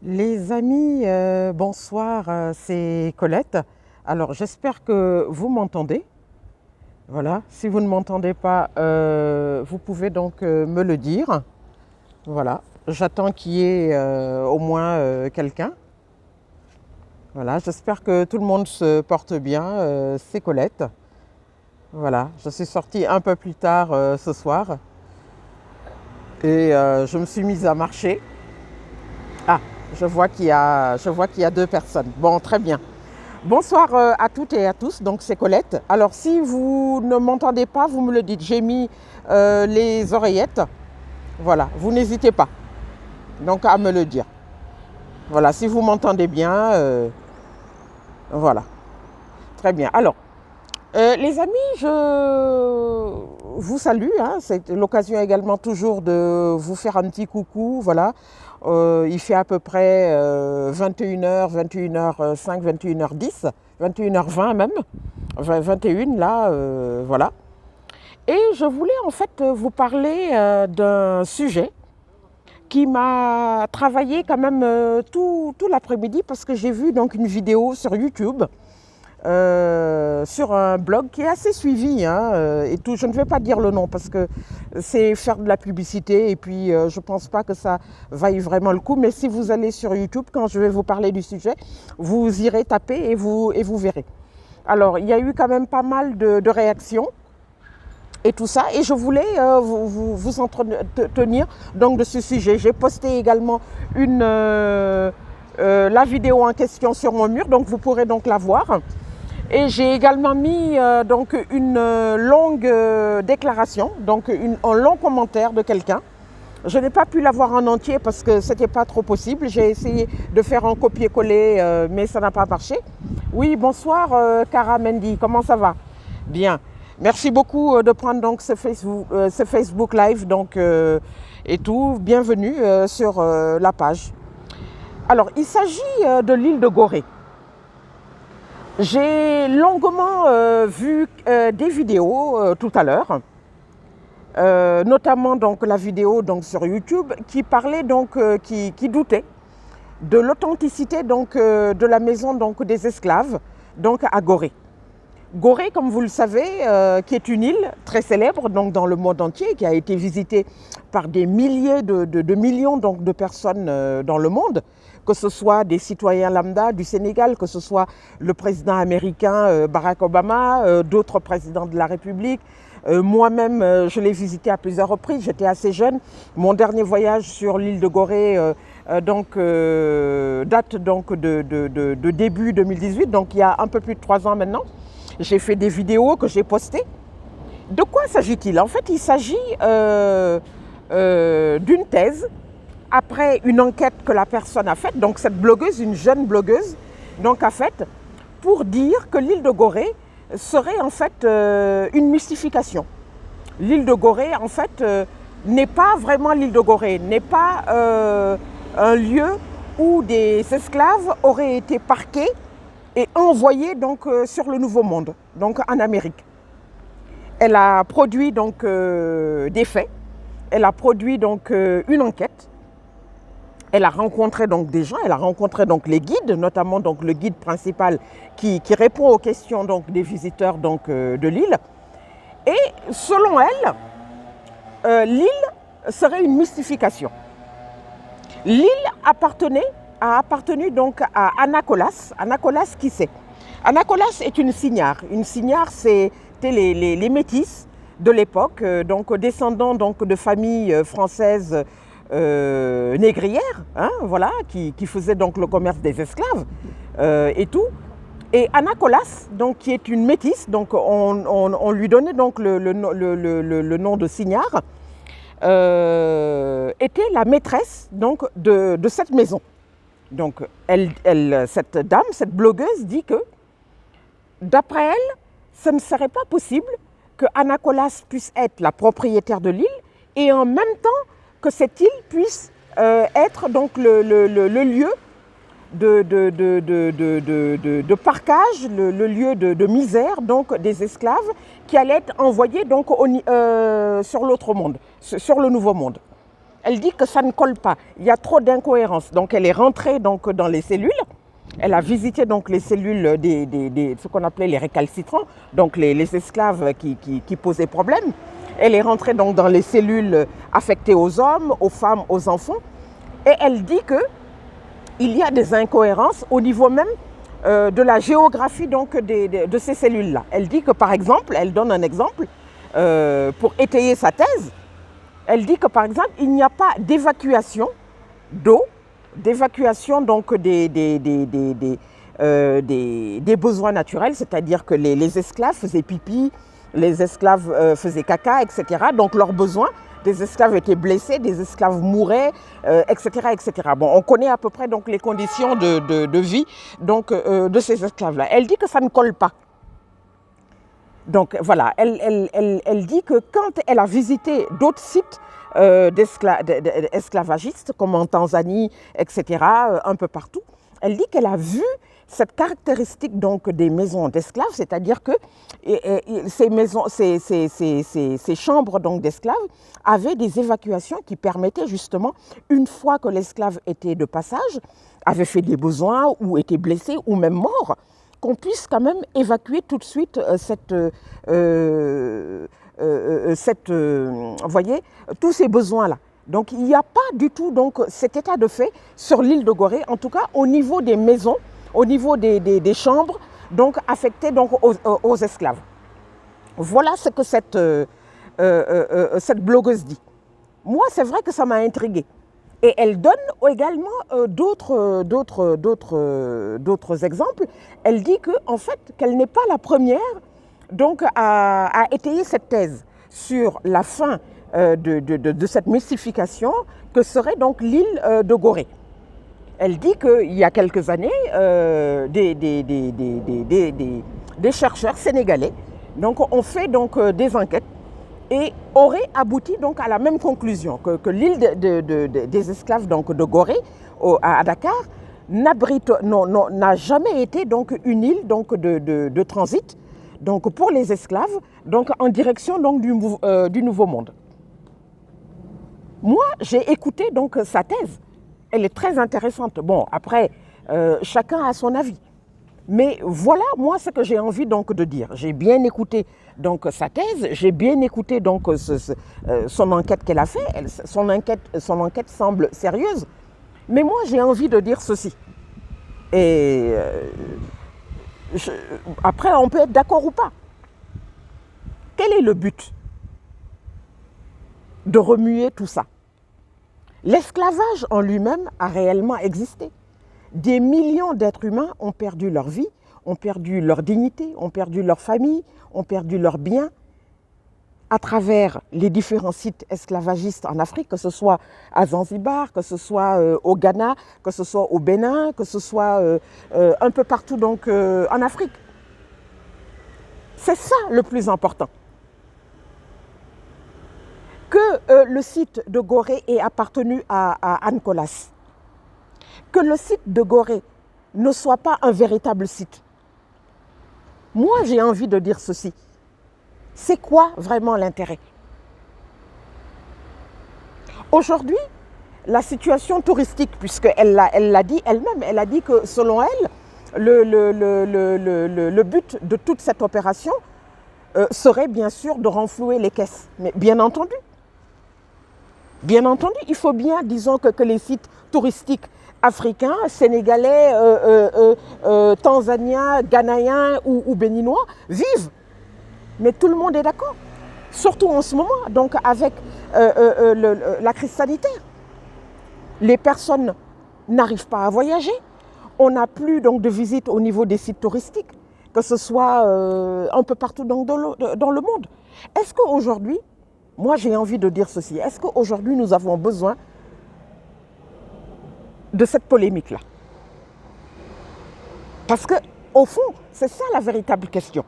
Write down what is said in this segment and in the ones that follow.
Les amis, bonsoir, c'est Colette. Alors j'espère que vous m'entendez. Voilà, si vous ne m'entendez pas, vous pouvez donc me le dire. Voilà, j'attends qu'il y ait au moins quelqu'un. Voilà, j'espère que tout le monde se porte bien. C'est Colette. Voilà, je suis sortie un peu plus tard ce soir et je me suis mise à marcher. Ah, je vois qu'il y a deux personnes. Bon, très bien. Bonsoir à toutes et à tous, donc c'est Colette. Alors si vous ne m'entendez pas, vous me le dites. J'ai mis les oreillettes. Voilà, vous n'hésitez pas donc à me le dire. Voilà, si vous m'entendez bien, voilà. Très bien. Alors, les amis, je vous salue. Hein. C'est l'occasion également toujours de vous faire un petit coucou. Voilà. Il fait à peu près 21h, 21h05, 21h10, 21h20 même, 21 là, voilà. Et je voulais en fait vous parler d'un sujet qui m'a travaillé quand même tout l'après-midi parce que j'ai vu donc une vidéo sur YouTube sur un blog qui est assez suivi et tout. Je ne vais pas dire le nom parce que c'est faire de la publicité et puis je ne pense pas que ça vaille vraiment le coup. Mais si vous allez sur YouTube, quand je vais vous parler du sujet, vous irez taper et vous verrez. Alors, il y a eu quand même pas mal de réactions et tout ça. Et je voulais vous entretenir donc de ce sujet. J'ai posté également la vidéo en question sur mon mur, donc vous pourrez donc la voir. Et j'ai également mis donc une longue déclaration, donc un long commentaire de quelqu'un. Je n'ai pas pu la voir en entier parce que ce n'était pas trop possible. J'ai essayé de faire un copier-coller, mais ça n'a pas marché. Oui, bonsoir Cara Mendy, comment ça va? Bien. Merci beaucoup de prendre donc ce Facebook Live donc, et tout. Bienvenue sur la page. Alors, il s'agit de l'île de Gorée. J'ai longuement vu des vidéos tout à l'heure, notamment donc la vidéo donc sur YouTube qui parlait donc qui doutait de l'authenticité donc de la maison donc des esclaves donc à Gorée. Gorée, comme vous le savez, qui est une île très célèbre donc dans le monde entier, qui a été visitée par des milliers de millions donc de personnes dans le monde, que ce soit des citoyens lambda du Sénégal, que ce soit le président américain Barack Obama, d'autres présidents de la République. Moi-même, je l'ai visité à plusieurs reprises, j'étais assez jeune. Mon dernier voyage sur l'île de Gorée date donc de début 2018, donc il y a un peu plus de 3 ans maintenant. J'ai fait des vidéos que j'ai postées. De quoi s'agit-il? En fait, il s'agit d'une thèse après une enquête que la personne a faite. Donc cette blogueuse, une jeune blogueuse, donc a faite pour dire que l'île de Gorée serait en fait une mystification. L'île de Gorée, en fait, n'est pas vraiment l'île de Gorée, n'est pas un lieu où des esclaves auraient été parqués et envoyée donc sur le Nouveau Monde, donc en Amérique. Elle a produit donc des faits, elle a produit donc une enquête, elle a rencontré donc des gens, elle a rencontré donc les guides, notamment donc le guide principal qui répond aux questions donc des visiteurs donc de l'île. Et selon elle, l'île serait une mystification. L'île a appartenu donc à Anna Colas. Anna Colas, qui c'est? Anna Colas est une signare. Une signare, c'était les métis de l'époque, donc descendants donc, de familles françaises négrières, hein, voilà, qui faisaient donc le commerce des esclaves et tout. Et Anna Colas, donc, qui est une métisse, donc on lui donnait donc le nom de signare, était la maîtresse donc, de cette maison. Donc cette dame, cette blogueuse dit que d'après elle, ce ne serait pas possible que Anna Colas puisse être la propriétaire de l'île et en même temps que cette île puisse être donc le lieu de parquage, le lieu de misère donc des esclaves qui allaient être envoyés donc sur l'autre monde, sur le Nouveau Monde. Elle dit que ça ne colle pas. Il y a trop d'incohérences. Donc elle est rentrée donc, dans les cellules. Elle a visité donc les cellules ce qu'on appelait les récalcitrants, donc les esclaves qui posaient problème. Elle est rentrée donc dans les cellules affectées aux hommes, aux femmes, aux enfants. Et elle dit qu'il y a des incohérences au niveau même de la géographie donc, de ces cellules-là. Elle dit que par exemple, elle donne un exemple pour étayer sa thèse. Elle dit que par exemple, il n'y a pas d'évacuation d'eau, d'évacuation donc des besoins naturels, c'est-à-dire que les esclaves faisaient pipi, les esclaves faisaient caca, etc. Donc leurs besoins, des esclaves étaient blessés, des esclaves mouraient, etc., etc. Bon, on connaît à peu près donc, les conditions de vie donc, de ces esclaves-là. Elle dit que ça ne colle pas. Donc voilà, elle dit que quand elle a visité d'autres sites d'esclavagistes, comme en Tanzanie, etc., un peu partout, elle dit qu'elle a vu cette caractéristique donc, des maisons d'esclaves, c'est-à-dire que ces chambres donc, d'esclaves avaient des évacuations qui permettaient justement, une fois que l'esclave était de passage, avait fait des besoins ou était blessé ou même mort, qu'on puisse quand même évacuer tout de suite vous voyez, tous ces besoins-là. Donc il n'y a pas du tout donc, cet état de fait sur l'île de Gorée, en tout cas au niveau des maisons, au niveau des chambres donc, affectées donc, aux esclaves. Voilà ce que cette blogueuse dit. Moi, c'est vrai que ça m'a intriguée. Et elle donne également d'autres exemples. Elle dit en fait, qu'elle n'est pas la première donc, à étayer cette thèse sur la fin de cette mystification que serait donc l'île de Gorée. Elle dit qu'il y a quelques années, des chercheurs sénégalais donc, ont fait donc, des enquêtes et aurait abouti donc à la même conclusion, que l'île des esclaves donc, de Gorée à Dakar n'a jamais été donc, une île donc, de transit donc, pour les esclaves donc, en direction donc, du Nouveau Monde. Moi, j'ai écouté donc, sa thèse. Elle est très intéressante. Bon, après, chacun a son avis. Mais voilà, moi, ce que j'ai envie donc de dire. J'ai bien écouté donc sa thèse, j'ai bien écouté donc son enquête qu'elle a fait. Son enquête semble sérieuse. Mais moi, j'ai envie de dire ceci. Et après, on peut être d'accord ou pas. Quel est le but de remuer tout ça? L'esclavage en lui-même a réellement existé. Des millions d'êtres humains ont perdu leur vie, ont perdu leur dignité, ont perdu leur famille, ont perdu leurs biens à travers les différents sites esclavagistes en Afrique, que ce soit à Zanzibar, que ce soit au Ghana, que ce soit au Bénin, que ce soit un peu partout donc, en Afrique. C'est ça le plus important. Que le site de Gorée ait appartenu à Anne Colas. Que le site de Gorée ne soit pas un véritable site. Moi, j'ai envie de dire ceci. C'est quoi vraiment l'intérêt? Aujourd'hui, la situation touristique, puisqu'elle l'a dit elle-même, elle a dit que selon elle, le but de toute cette opération serait bien sûr de renflouer les caisses. Mais bien entendu, il faut bien, disons, que les sites touristiques africains, sénégalais, tanzaniens, ghanéens ou béninois vivent. Mais tout le monde est d'accord. Surtout en ce moment, donc avec la crise sanitaire. Les personnes n'arrivent pas à voyager. On n'a plus donc de visites au niveau des sites touristiques, que ce soit un peu partout donc, dans le monde. Est-ce qu'aujourd'hui, moi j'ai envie de dire ceci, est-ce qu'aujourd'hui nous avons besoin de cette polémique-là? Parce qu'au fond, c'est ça la véritable question.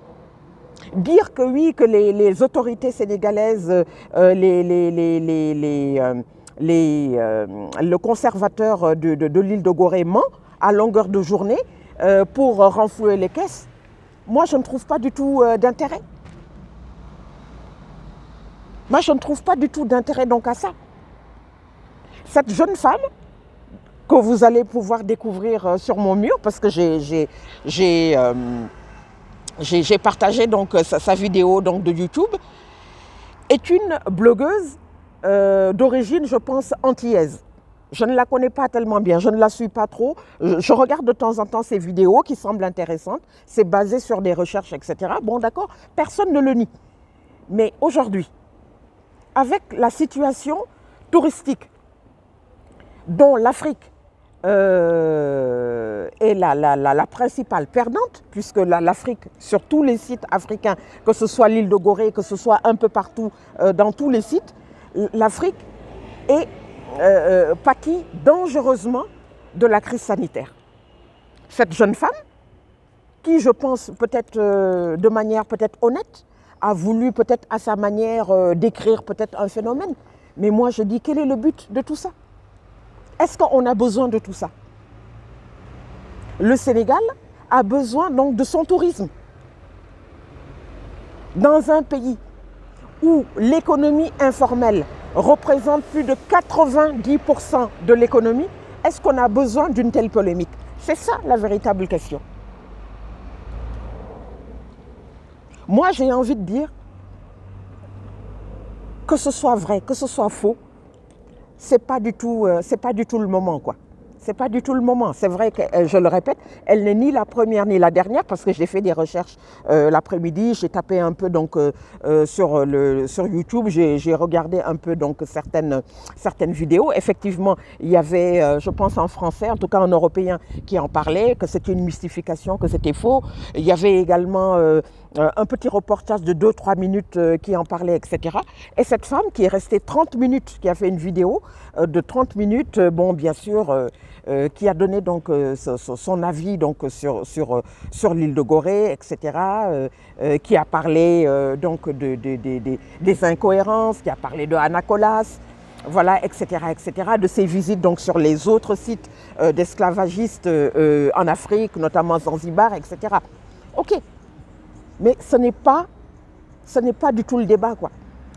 Dire que oui, que les autorités sénégalaises, le conservateur de l'île de Gorée ment à longueur de journée pour renflouer les caisses, moi je ne trouve pas du tout d'intérêt. Moi je ne trouve pas du tout d'intérêt donc à ça. Cette jeune femme que vous allez pouvoir découvrir sur mon mur, parce que j'ai partagé donc sa vidéo donc de YouTube, est une blogueuse d'origine, je pense, antillaise. Je ne la connais pas tellement bien, je ne la suis pas trop. Je regarde de temps en temps ses vidéos qui semblent intéressantes. C'est basé sur des recherches, etc. Bon, d'accord, personne ne le nie. Mais aujourd'hui, avec la situation touristique dont l'Afrique est la principale perdante, puisque l'Afrique, sur tous les sites africains, que ce soit l'île de Gorée, que ce soit un peu partout dans tous les sites, l'Afrique est pâtit dangereusement de la crise sanitaire. Cette jeune femme, qui je pense peut-être de manière peut-être honnête, a voulu peut-être à sa manière décrire peut-être un phénomène. Mais moi je dis, quel est le but de tout ça? Est-ce qu'on a besoin de tout ça? Le Sénégal a besoin donc de son tourisme. Dans un pays où l'économie informelle représente plus de 90% de l'économie, est-ce qu'on a besoin d'une telle polémique? C'est ça la véritable question. Moi, j'ai envie de dire que ce soit vrai, que ce soit faux, c'est pas du tout le moment, quoi. C'est pas du tout le moment. C'est vrai que, je le répète, elle n'est ni la première ni la dernière, parce que j'ai fait des recherches l'après-midi, j'ai tapé un peu donc sur YouTube, j'ai regardé un peu donc certaines vidéos. Effectivement, il y avait, je pense en français, en tout cas en européen, qui en parlait, que c'était une mystification, que c'était faux. Il y avait également un petit reportage de 2-3 minutes qui en parlait, etc. Et cette femme qui est restée 30 minutes, qui a fait une vidéo de 30 minutes, bon, bien sûr, qui a donné donc son avis donc sur l'île de Gorée, etc., qui a parlé donc des incohérences, qui a parlé de Anacolas, voilà, etc., etc., de ses visites donc sur les autres sites d'esclavagistes en Afrique, notamment Zanzibar, etc. Ok, mais ce n'est pas du tout le débat, quoi.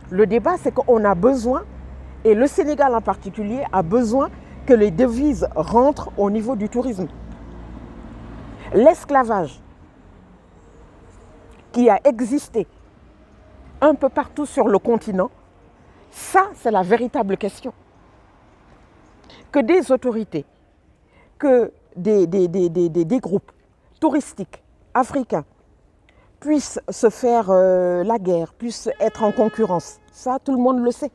Le débat, c'est qu'on a besoin, et le Sénégal en particulier a besoin que les devises rentrent au niveau du tourisme. L'esclavage qui a existé un peu partout sur le continent, ça, c'est la véritable question. Que des autorités, que des groupes touristiques africains puissent se faire la guerre, puissent être en concurrence, ça, tout le monde le sait.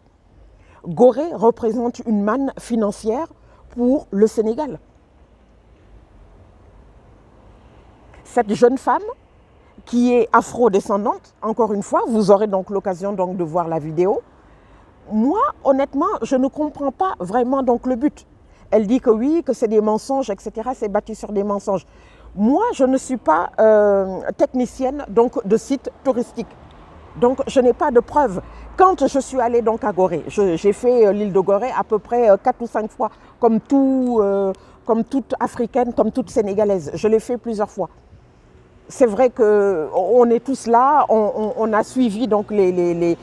Gorée représente une manne financière pour le Sénégal. Cette jeune femme qui est afro-descendante, encore une fois, vous aurez donc l'occasion donc de voir la vidéo. Moi, honnêtement, je ne comprends pas vraiment donc le but. Elle dit que oui, que c'est des mensonges, etc. C'est bâti sur des mensonges. Moi, je ne suis pas technicienne donc, de sites touristiques. Donc, je n'ai pas de preuves. Quand je suis allée donc à Gorée, j'ai fait l'île de Gorée à peu près 4 ou 5 fois, comme toute africaine, comme toute sénégalaise. Je l'ai fait plusieurs fois. C'est vrai qu'on est tous là, on a suivi donc les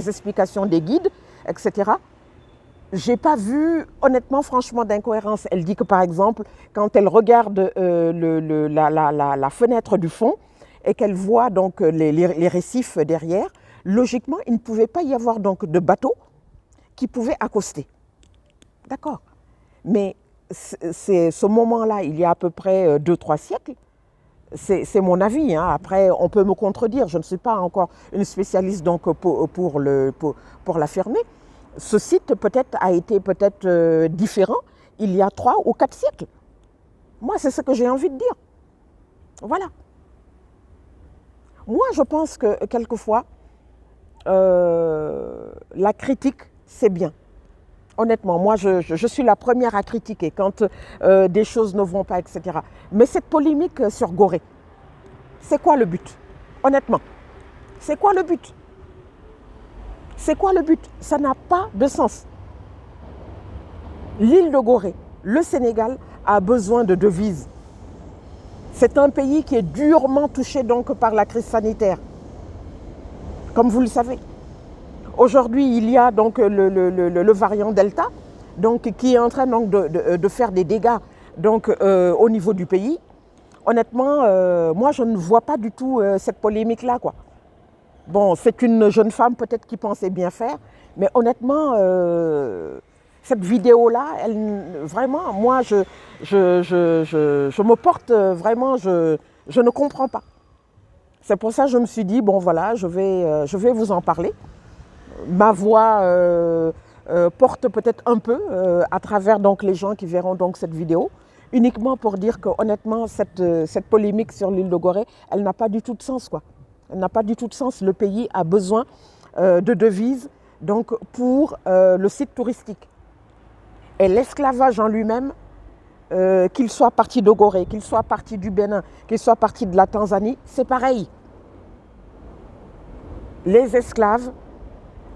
explications des guides, etc. J'ai pas vu, honnêtement, franchement, d'incohérence. Elle dit que, par exemple, quand elle regarde la fenêtre du fond et qu'elle voit donc les récifs derrière, logiquement, il ne pouvait pas y avoir donc de bateau qui pouvait accoster. D'accord. Mais c'est ce moment-là, il y a à peu près 2-3 siècles. C'est mon avis. Hein. Après, on peut me contredire. Je ne suis pas encore une spécialiste donc pour l'affirmer. Ce site peut-être a été peut-être différent il y a 3 ou 4 siècles. Moi, c'est ce que j'ai envie de dire. Voilà. Moi, je pense que quelquefois, la critique, c'est bien. Honnêtement, moi, je suis la première à critiquer quand des choses ne vont pas, etc. Mais cette polémique sur Gorée, c'est quoi le but? Honnêtement, c'est quoi le but? C'est quoi le but? Ça n'a pas de sens. L'île de Gorée, le Sénégal, a besoin de devises. C'est un pays qui est durement touché donc par la crise sanitaire, comme vous le savez. Aujourd'hui, il y a donc le variant Delta, donc, qui est en train donc, de faire des dégâts donc, au niveau du pays. Honnêtement, moi, je ne vois pas du tout cette polémique-là, quoi. Bon, c'est une jeune femme peut-être qui pensait bien faire, mais honnêtement, cette vidéo-là, vraiment, moi, je me porte vraiment, je ne comprends pas. C'est pour ça que je me suis dit, bon voilà, je vais vous en parler. Ma voix porte peut-être un peu à travers donc, les gens qui verront donc, cette vidéo, uniquement pour dire que honnêtement, cette polémique sur l'île de Gorée, elle n'a pas du tout de sens, quoi. Elle n'a pas du tout de sens. Le pays a besoin de devises donc, pour le site touristique. Et l'esclavage en lui-même, qu'il soit parti de Gorée, qu'il soit parti du Bénin, qu'il soit parti de la Tanzanie, c'est pareil. Les esclaves,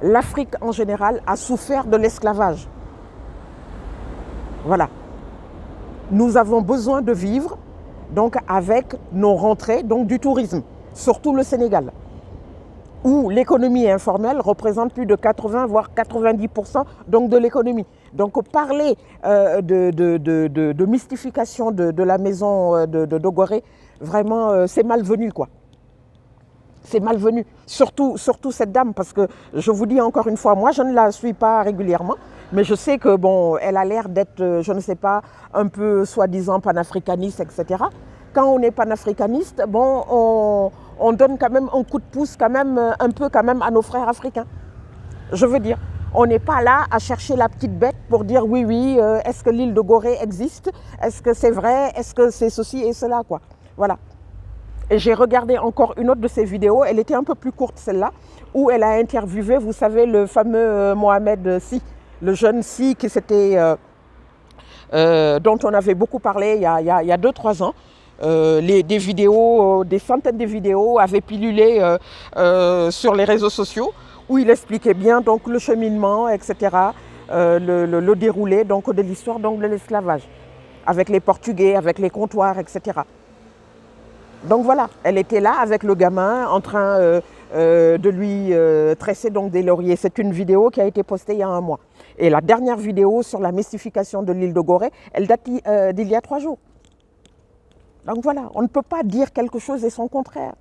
l'Afrique en général a souffert de l'esclavage. Voilà. Nous avons besoin de vivre donc, avec nos rentrées donc, du tourisme, surtout le Sénégal, où l'économie informelle représente plus de 80 voire 90% donc, de l'économie. Donc parler de mystification de la maison de Gorée, vraiment c'est malvenu, quoi. C'est malvenu, surtout cette dame, parce que je vous dis encore une fois, moi je ne la suis pas régulièrement, mais je sais que bon, elle a l'air d'être, je ne sais pas, un peu soi-disant panafricaniste, etc. Quand on est panafricaniste, bon, on donne quand même un coup de pouce, quand même, un peu quand même à nos frères africains. Je veux dire, on n'est pas là à chercher la petite bête pour dire oui, oui, est-ce que l'île de Gorée existe? Est-ce que c'est vrai? Est-ce que c'est ceci et cela, quoi? Voilà. Et j'ai regardé encore une autre de ses vidéos, elle était un peu plus courte celle-là, où elle a interviewé, vous savez, le fameux Mohamed Sy, le jeune Sy qui dont on avait beaucoup parlé il y a 2-3 ans. Des vidéos, des centaines de vidéos avaient pilulé sur les réseaux sociaux, où il expliquait bien donc, le cheminement, etc., le déroulé donc, de l'histoire de l'esclavage, avec les Portugais, avec les comptoirs, etc. Donc voilà, elle était là avec le gamin en train de lui tresser donc, des lauriers. C'est une vidéo qui a été postée il y a 1 mois. Et la dernière vidéo sur la mystification de l'île de Gorée, elle date d'il y a 3 jours. Donc voilà, on ne peut pas dire quelque chose et son contraire.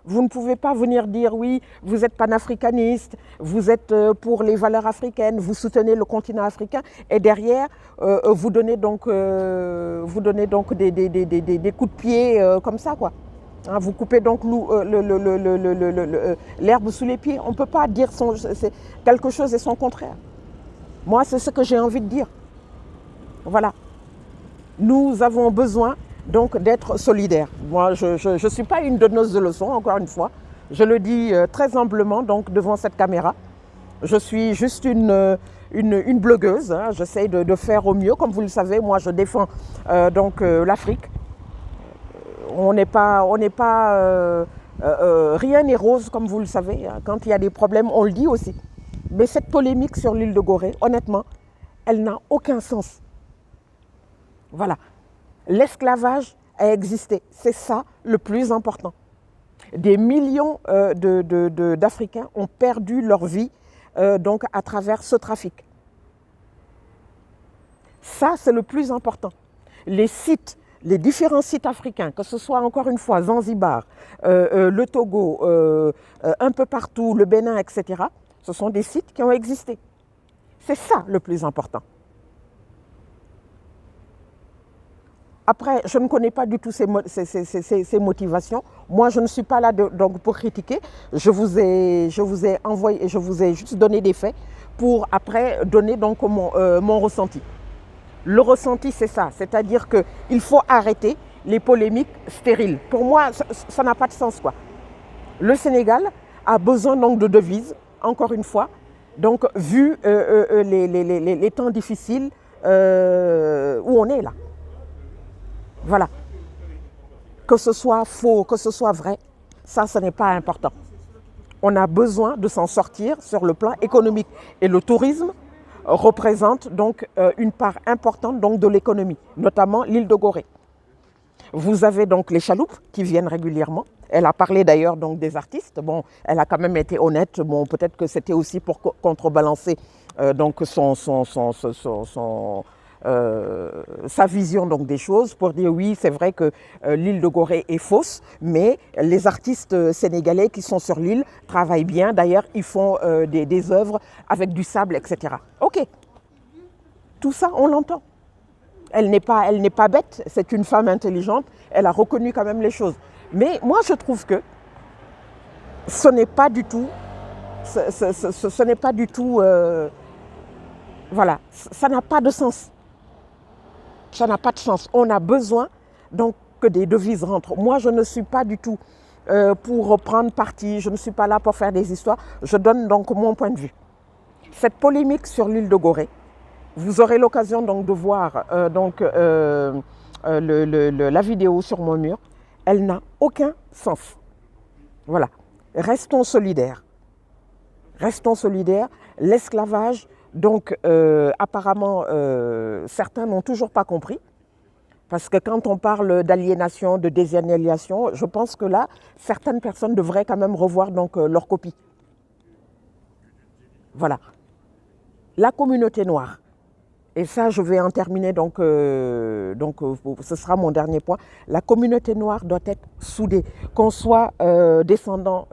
Vous ne pouvez pas venir dire oui, vous êtes panafricaniste, vous êtes pour les valeurs africaines, vous soutenez le continent africain et derrière vous donnez donc des coups de pied comme ça, quoi. Hein, vous coupez donc l'herbe sous les pieds. On ne peut pas dire quelque chose et son contraire. Moi, c'est ce que j'ai envie de dire. Voilà. Nous avons besoin donc d'être solidaires. Moi, je ne suis pas une donneuse de leçons, encore une fois. Je le dis très humblement donc, devant cette caméra. Je suis juste une blogueuse. Hein. J'essaie de faire au mieux. Comme vous le savez, moi, je défends l'Afrique. On n'est pas rien n'est rose, comme vous le savez. Hein. Quand il y a des problèmes, on le dit aussi. Mais cette polémique sur l'île de Gorée, honnêtement, elle n'a aucun sens. Voilà. L'esclavage a existé. C'est ça le plus important. Des millions d'Africains ont perdu leur vie donc à travers ce trafic. Ça, c'est le plus important. Les différents sites africains, que ce soit encore une fois Zanzibar, le Togo, un peu partout, le Bénin, etc., ce sont des sites qui ont existé. C'est ça le plus important. Après, je ne connais pas du tout ces motivations. Moi, je ne suis pas là donc pour critiquer. Je vous ai envoyé, je vous ai juste donné des faits pour après donner donc mon ressenti. Le ressenti, c'est ça. C'est-à-dire qu'il faut arrêter les polémiques stériles. Pour moi, ça n'a pas de sens, quoi. Le Sénégal a besoin donc de devises, encore une fois. Donc, vu les temps difficiles où on est là. Voilà. Que ce soit faux, que ce soit vrai, ça, ce n'est pas important. On a besoin de s'en sortir sur le plan économique. Et le tourisme représente donc une part importante donc, de l'économie, notamment l'île de Gorée. Vous avez donc les chaloupes qui viennent régulièrement, Elle a parlé d'ailleurs donc des artistes. Bon, elle a quand même été honnête. Bon, peut-être que c'était aussi pour contrebalancer donc sa vision donc des choses, pour dire oui, c'est vrai que l'île de Gorée est fausse, mais les artistes sénégalais qui sont sur l'île travaillent bien. D'ailleurs, ils font des œuvres avec du sable, etc. Ok, tout ça, on l'entend. Elle n'est pas bête, c'est une femme intelligente, elle a reconnu quand même les choses. Mais moi, je trouve que ce n'est pas du tout, ce n'est pas du tout, voilà, ça n'a pas de sens. Ça n'a pas de sens. On a besoin donc que des devises rentrent. Moi, je ne suis pas du tout pour prendre parti, je ne suis pas là pour faire des histoires. Je donne donc mon point de vue. Cette polémique sur l'île de Gorée, vous aurez l'occasion donc de voir la vidéo sur mon mur. Elle n'a aucun sens. Voilà. Restons solidaires. Restons solidaires. L'esclavage, donc apparemment, certains n'ont toujours pas compris. Parce que quand on parle d'aliénation, de désannihilation, je pense que là, certaines personnes devraient quand même revoir donc leur copie. Voilà. La communauté noire. Et ça, je vais en terminer, donc ce sera mon dernier point. La communauté noire doit être soudée. Qu'on soit descendant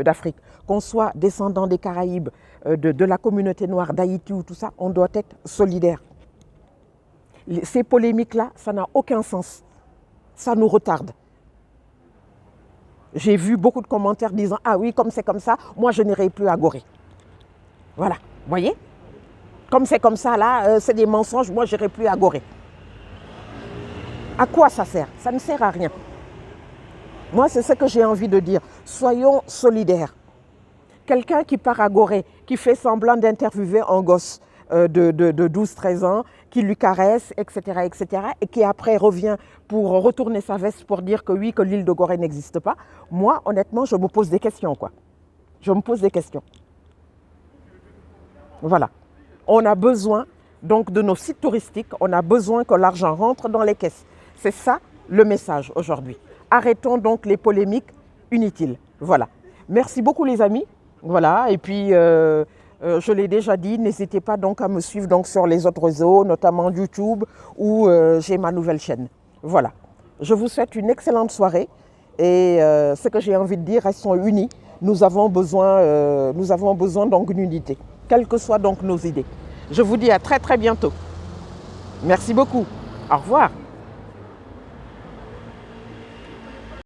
d'Afrique, qu'on soit descendant des Caraïbes, de la communauté noire d'Haïti ou tout ça, on doit être solidaire. Ces polémiques-là, ça n'a aucun sens. Ça nous retarde. J'ai vu beaucoup de commentaires disant « Ah oui, comme c'est comme ça, moi je n'irai plus à Gorée. » Voilà, vous voyez? Comme c'est comme ça, là, c'est des mensonges, moi je n'irai plus à Gorée. À quoi ça sert? Ça ne sert à rien. Moi, c'est ce que j'ai envie de dire. Soyons solidaires. Quelqu'un qui part à Gorée, qui fait semblant d'interviewer un gosse de 12-13 ans, qui lui caresse, etc., et qui après revient pour retourner sa veste pour dire que oui, que l'île de Gorée n'existe pas. Moi, honnêtement, je me pose des questions, quoi. Je me pose des questions. Voilà. On a besoin donc de nos sites touristiques, on a besoin que l'argent rentre dans les caisses. C'est ça le message aujourd'hui. Arrêtons donc les polémiques inutiles. Voilà. Merci beaucoup les amis. Voilà. Et puis, je l'ai déjà dit, n'hésitez pas donc à me suivre donc sur les autres réseaux, notamment YouTube, où j'ai ma nouvelle chaîne. Voilà. Je vous souhaite une excellente soirée. Et ce que j'ai envie de dire, restons unis. Nous avons besoin donc d'unité, quelles que soient donc nos idées. Je vous dis à très très bientôt. Merci beaucoup. Au revoir.